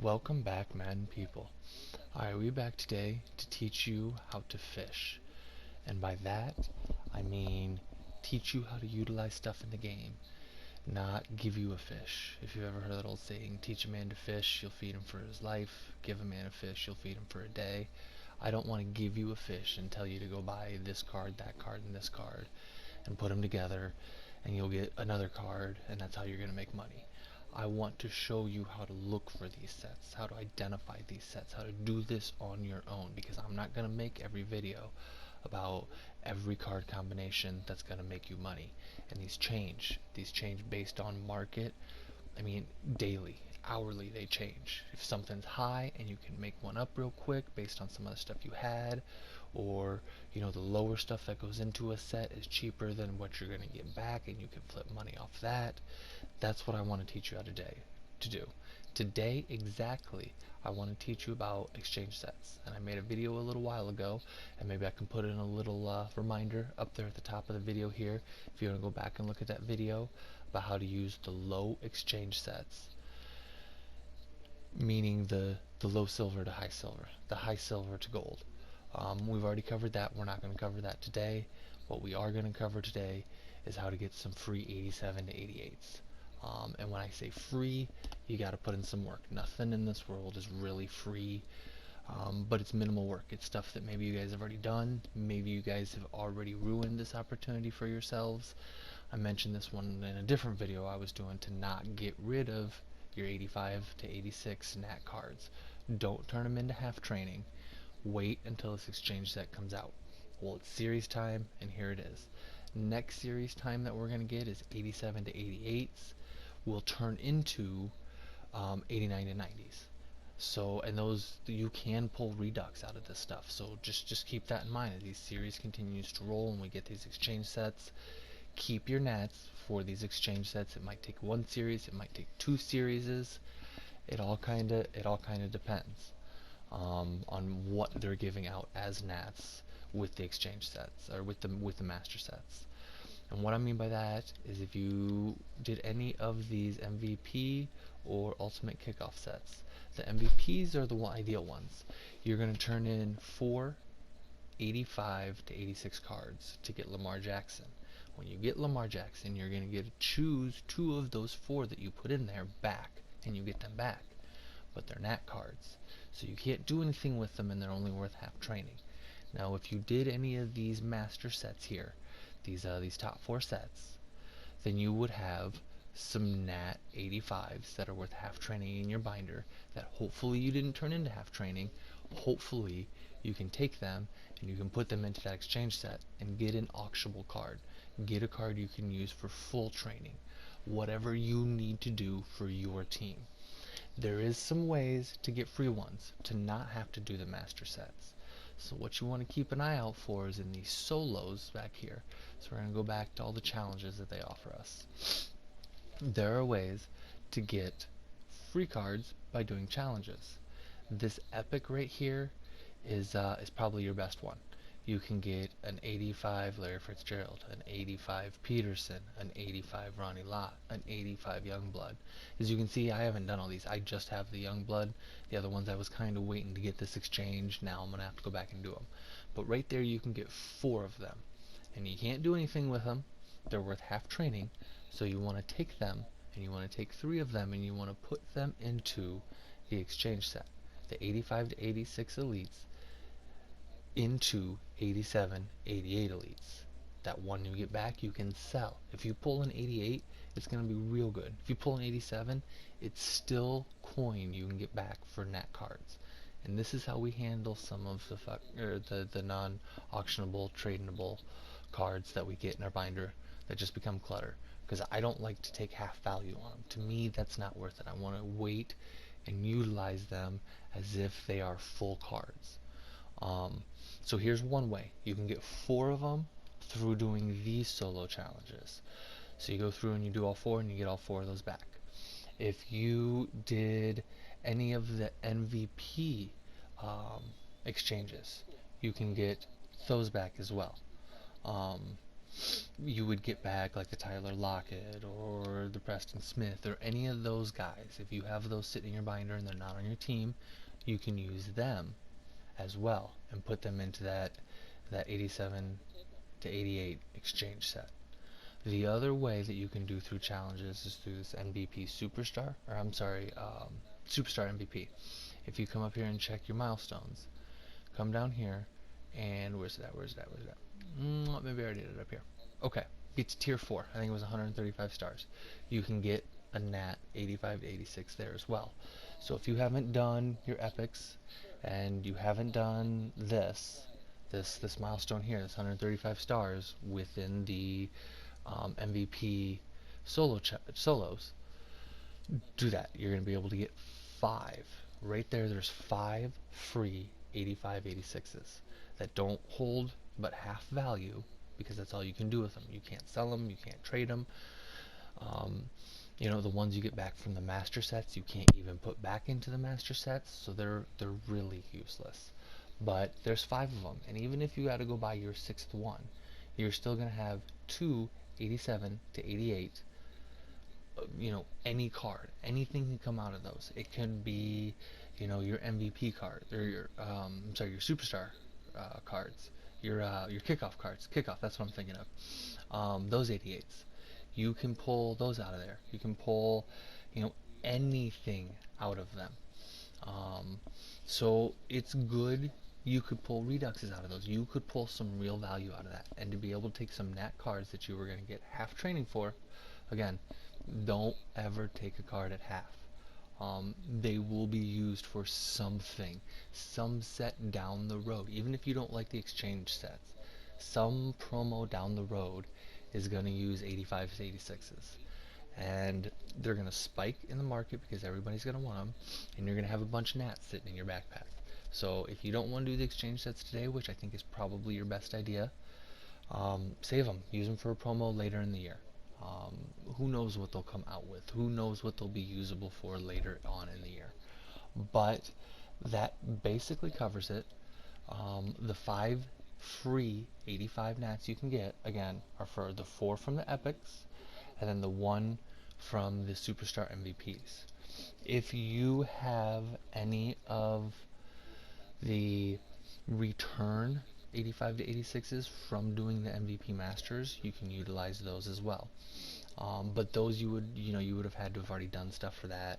Welcome back, Madden people. Alright, we're back today to teach you how to fish. And by that, I mean teach you how to utilize stuff in the game, not give you a fish. If you've ever heard that old saying, teach a man to fish, you'll feed him for his life. Give a man a fish, you'll feed him for a day. I don't want to give you a fish and tell you to go buy this card, that card, and this card, and put them together, and you'll get another card, and that's how you're going to make money. I want to show you how to look for these sets, how to identify these sets, how to do this on your own, because I'm not going to make every video about every card combination that's going to make you money. And these change based on market. I mean, daily, hourly they change. If something's high and you can make one up real quick based on some other stuff you had, or the lower stuff that goes into a set is cheaper than what you're going to get back and you can flip money off that. That's what I want to teach you how to do. Today exactly, I want to teach you about exchange sets, and I made a video a little while ago, and maybe I can put in a little reminder up there at the top of the video here if you want to go back and look at that video about how to use the low exchange sets, meaning the low silver to high silver, the high silver to gold. We've already covered that. We're not going to cover that today. What we are going to cover today is how to get some free 87 to 88s. And when I say free, you got to put in some work. Nothing in this world is really free, but it's minimal work. It's stuff that maybe you guys have already done. Maybe you guys have already ruined this opportunity for yourselves. I mentioned this one in a different video I was doing to not get rid of your 85 to 86 nat cards. Don't turn them into half training. Wait until this exchange set comes out. Well, it's series time, and here it is. Next series time that we're going to get is 87 to 88s. Will turn into 89 to 90s. So, and those, you can pull redux out of this stuff. So just keep that in mind as these series continues to roll and we get these exchange sets. Keep your nats for these exchange sets. It might take one series, it might take two series. It all kind of depends on what they're giving out as nats with the exchange sets, or with the master sets. And what I mean by that is if you did any of these MVP or ultimate kickoff sets, the MVPs are the ideal ones. You're going to turn in 4 85 to 86 cards to get Lamar Jackson. When you get Lamar Jackson, you're going to get to choose 2 of those 4 that you put in there back, and you get them back. But they're nat cards, so you can't do anything with them, and they're only worth half training. Now, if you did any of these master sets here, these top 4 sets, then you would have some nat 85s that are worth half training in your binder that hopefully you didn't turn into half training. Hopefully you can take them and you can put them into that exchange set and get an auctionable card. Get a card you can use for full training, whatever you need to do for your team. There is some ways to get free ones, to not have to do the master sets. So what you want to keep an eye out for is in these solos back here. So we're going to go back to all the challenges that they offer us. There are ways to get free cards by doing challenges. This epic right here is probably your best one. You can get an 85 Larry Fitzgerald, an 85 Peterson, an 85 Ronnie Lott, an 85 Youngblood. As you can see, I haven't done all these. I just have the Youngblood. The other ones I was kind of waiting to get this exchange. Now I'm going to have to go back and do them. But right there you can get 4 of them. And you can't do anything with them. They're worth half training. So you want to take them, and you want to take 3 of them, and you want to put them into the exchange set. The 85 to 86 elites into 87, 88 elites. That one you get back, you can sell. If you pull an 88, it's going to be real good. If you pull an 87, it's still coin you can get back for nat cards. And this is how we handle some of the non-auctionable, tradable cards that we get in our binder that just become clutter. Because I don't like to take half value on them. To me, that's not worth it. I want to wait and utilize them as if they are full cards. So here's one way. You can get 4 of them through doing these solo challenges. So you go through and you do all 4 and you get all 4 of those back. If you did any of the MVP exchanges, you can get those back as well. you would get back like the Tyler Lockett or the Preston Smith or any of those guys. If you have those sitting in your binder and they're not on your team, you can use them as well and put them into that 87 to 88 exchange set. The other way that you can do through challenges is through this MVP Superstar, or I'm sorry, Superstar MVP. If you come up here and check your milestones, come down here, and where's it at? Maybe I already did it up here. Okay, get to tier 4. I think it was 135 stars. You can get a nat 85 to 86 there as well. So if you haven't done your epics and you haven't done this milestone here, this 135 stars within the MVP solos, do that. You're going to be able to get 5. Right there, there's 5 free 85 86s that don't hold but half value, because that's all you can do with them. You can't sell them, you can't trade them. You know, the ones you get back from the master sets, you can't even put back into the master sets, so they're really useless. But there's 5 of them, and even if you got to go buy your 6th one, you're still going to have 2 87 to 88. You know, any card, anything can come out of those. It can be, you know, your MVP card, or your your superstar cards, your kickoff cards. Kickoff, that's what I'm thinking of. Those 88s, you can pull those out of there. You can pull, you know, anything out of them. So it's good. You could pull reduxes out of those. You could pull some real value out of that, and to be able to take some nat cards that you were going to get half training for. Again, don't ever take a card at half. They will be used for something, some set down the road. Even if you don't like the exchange sets, some promo down the road is going to use 85s to 86s. And they're going to spike in the market because everybody's going to want them, and you're going to have a bunch of nats sitting in your backpack. So if you don't want to do the exchange sets today, which I think is probably your best idea, save them. Use them for a promo later in the year. Who knows what they'll come out with? Who knows what they'll be usable for later on in the year? But that basically covers it. The 5 free 85 nats you can get, again, are for the 4 from the epics, and then the 1 from the superstar MVPs. If you have any of the return 85 to 86s from doing the MVP Masters, you can utilize those as well. But those you would have had to have already done stuff for that.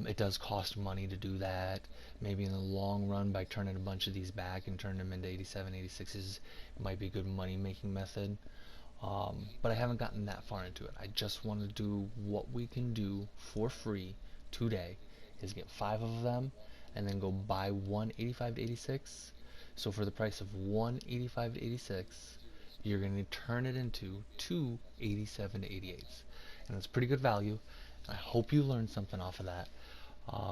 It does cost money to do that. Maybe in the long run, by turning a bunch of these back and turning them into 87, 86s, it might be a good money making method. But I haven't gotten that far into it. I just want to do what we can do for free today, is get 5 of them and then go buy one 85 to 86. So for the price of one 85 to 86, you're going to turn it into 2 87 to 88s. And that's pretty good value. I hope you learned something off of that.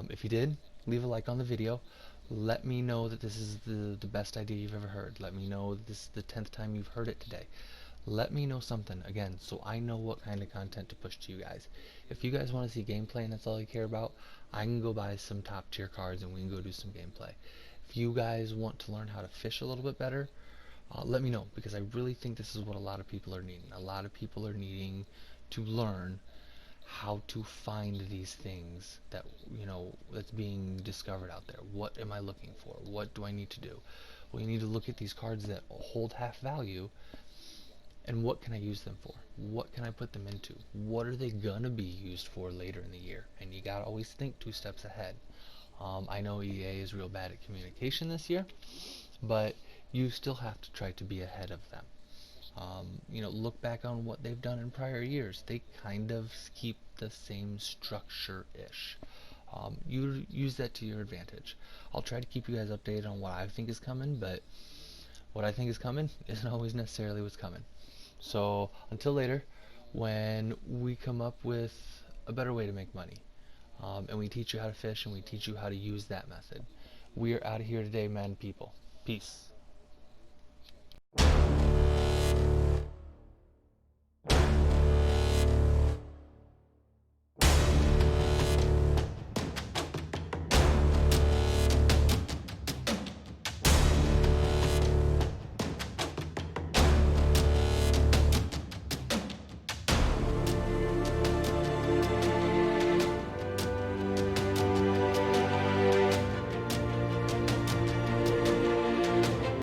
If you did, leave a like on the video. Let me know that this is the best idea you've ever heard. Let me know that this is the 10th time you've heard it today. Let me know something, again, so I know what kind of content to push to you guys. If you guys want to see gameplay and that's all you care about, I can go buy some top tier cards and we can go do some gameplay. If you guys want to learn how to fish a little bit better, let me know, because I really think this is what a lot of people are needing. A lot of people are needing to learn how to find these things that, you know, that's being discovered out there. What am I looking for? What do I need to do? Well, you need to look at these cards that hold half value, and what can I use them for? What can I put them into? What are they gonna be used for later in the year? And you gotta always think 2 steps ahead. I know EA is real bad at communication this year, but you still have to try to be ahead of them. You know, look back on what they've done in prior years. They kind of keep the same structure-ish. You use that to your advantage. I'll try to keep you guys updated on what I think is coming, but what I think is coming isn't always necessarily what's coming. So until later, when we come up with a better way to make money, and we teach you how to fish and we teach you how to use that method, we are out of here today, man, people. Peace.